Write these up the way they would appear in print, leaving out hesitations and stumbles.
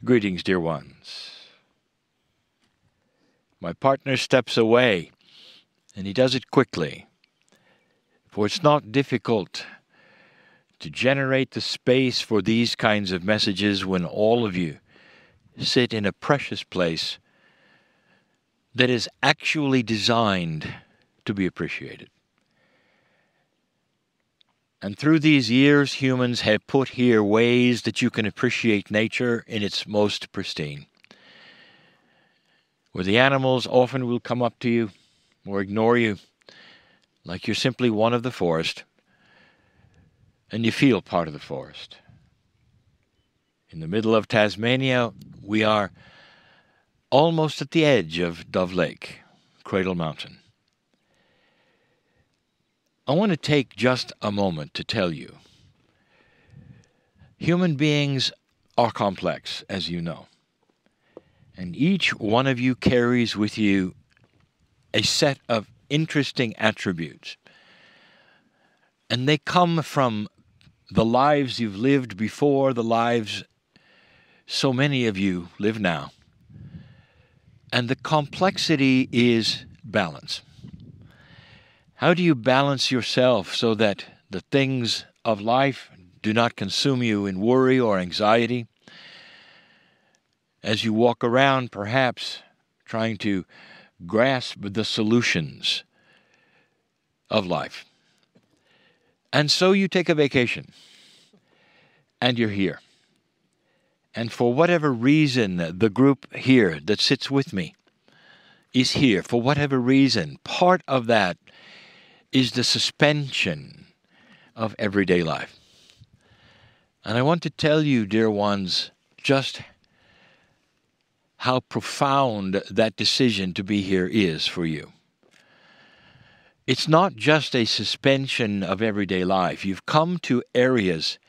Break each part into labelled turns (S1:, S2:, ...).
S1: Greetings, dear ones. My partner steps away, and he does it quickly, for it's not difficult to generate the space for these kinds of messages when all of you sit in a precious place that is actually designed to be appreciated. And through these years, humans have put here ways that you can appreciate nature in its most pristine, where the animals often will come up to you or ignore you like you're simply one of the forest, and you feel part of the forest. In the middle of Tasmania, we are almost at the edge of Dove Lake, Cradle Mountain. I want to take just a moment to tell you, human beings are complex, as you know, and each one of you carries with you a set of interesting attributes, and they come from the lives you've lived before, the lives so many of you live now, and the complexity is balance. How do you balance yourself so that the things of life do not consume you in worry or anxiety as you walk around, perhaps trying to grasp the solutions of life? And so you take a vacation, and you're here. And for whatever reason, the group here that sits with me is here. For whatever reason, part of that is the suspension of everyday life. And I want to tell you, dear ones, just how profound that decision to be here is for you. It's not just a suspension of everyday life. You've come to areas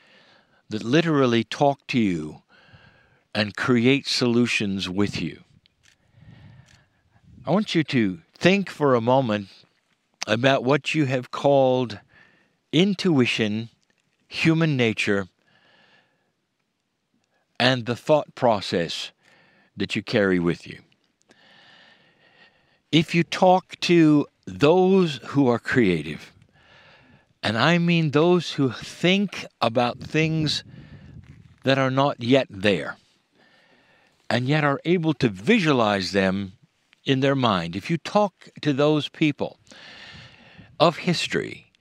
S1: that literally talk to you and create solutions with you. I want you to think for a moment about what you have called intuition, human nature, and the thought process that you carry with you. If you talk to those who are creative, and I mean those who think about things that are not yet there, and yet are able to visualize them in their mind, if you talk to those people of history,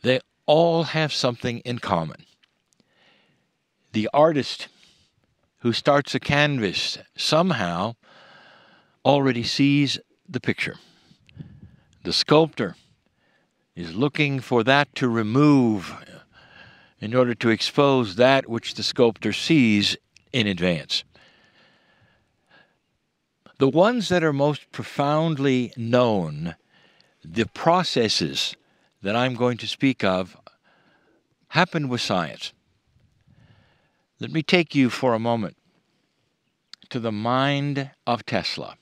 S1: they all have something in common. The artist who starts a canvas somehow already sees the picture. The sculptor is looking for that to remove in order to expose that which the sculptor sees in advance. The ones that are most profoundly known, the processes that I'm going to speak of, happen with science. Let me take you for a moment to the mind of Tesla.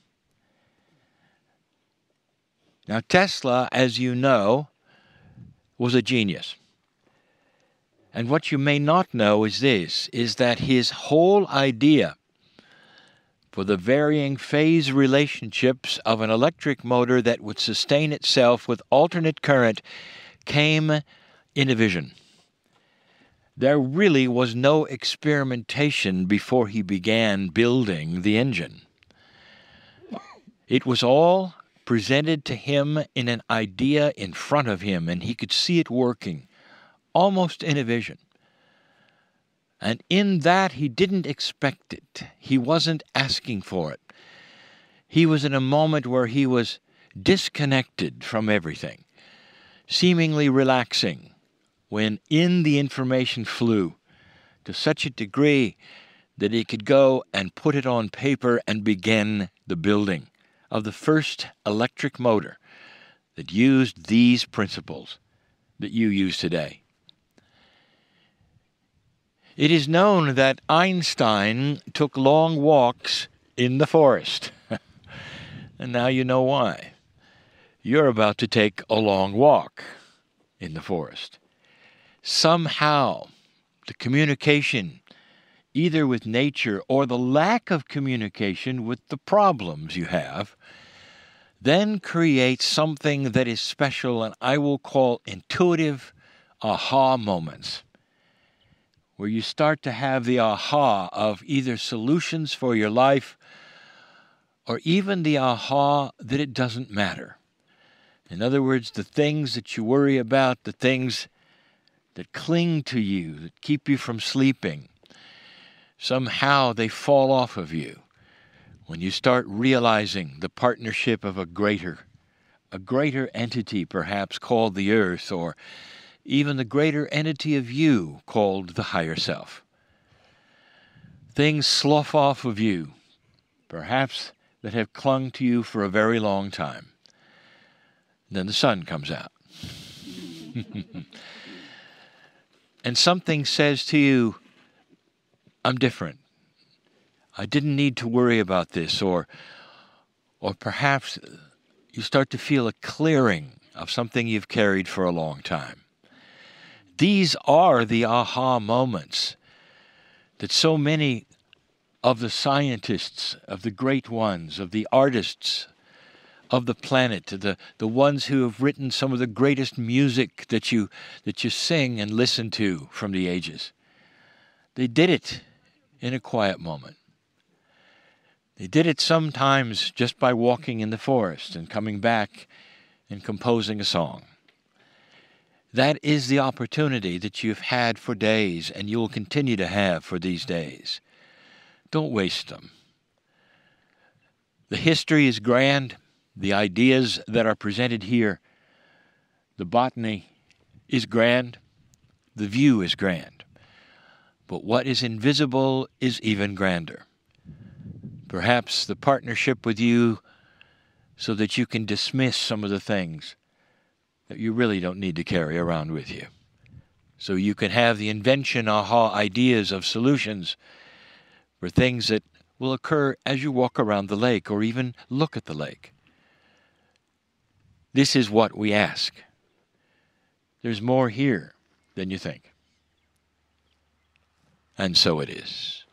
S1: Now, Tesla, as you know, was a genius. And what you may not know is this, is that his whole idea for the varying phase relationships of an electric motor that would sustain itself with alternate current came in a vision. There really was no experimentation before he began building the engine. It was all presented to him in an idea in front of him, and he could see it working, almost in a vision. And in that, he didn't expect it. He wasn't asking for it. He was in a moment where he was disconnected from everything, seemingly relaxing, when in the information flew to such a degree that he could go and put it on paper and begin the building of the first electric motor that used these principles that you use today. It is known that Einstein took long walks in the forest. And now you know why. You're about to take a long walk in the forest. Somehow, the communication either with nature or the lack of communication with the problems you have, then create something that is special and I will call intuitive aha moments, where you start to have the aha of either solutions for your life or even the aha that it doesn't matter. In other words, the things that you worry about, the things that cling to you, that keep you from sleeping, somehow they fall off of you when you start realizing the partnership of a greater entity perhaps called the earth, or even the greater entity of you called the higher self. Things slough off of you, perhaps that have clung to you for a very long time. Then the sun comes out. And something says to you, I'm different. I didn't need to worry about this. Or perhaps you start to feel a clearing of something you've carried for a long time. These are the aha moments that so many of the scientists, of the great ones, of the artists of the planet, the ones who have written some of the greatest music that you sing and listen to from the ages, they did it in a quiet moment. They did it sometimes just by walking in the forest and coming back and composing a song. That is the opportunity that you've had for days and you will continue to have for these days. Don't waste them. The history is grand. The ideas that are presented here, the botany is grand. The view is grand. But what is invisible is even grander. Perhaps the partnership with you so that you can dismiss some of the things that you really don't need to carry around with you. So you can have the invention, aha ideas of solutions for things that will occur as you walk around the lake or even look at the lake. This is what we ask. There's more here than you think. And so it is.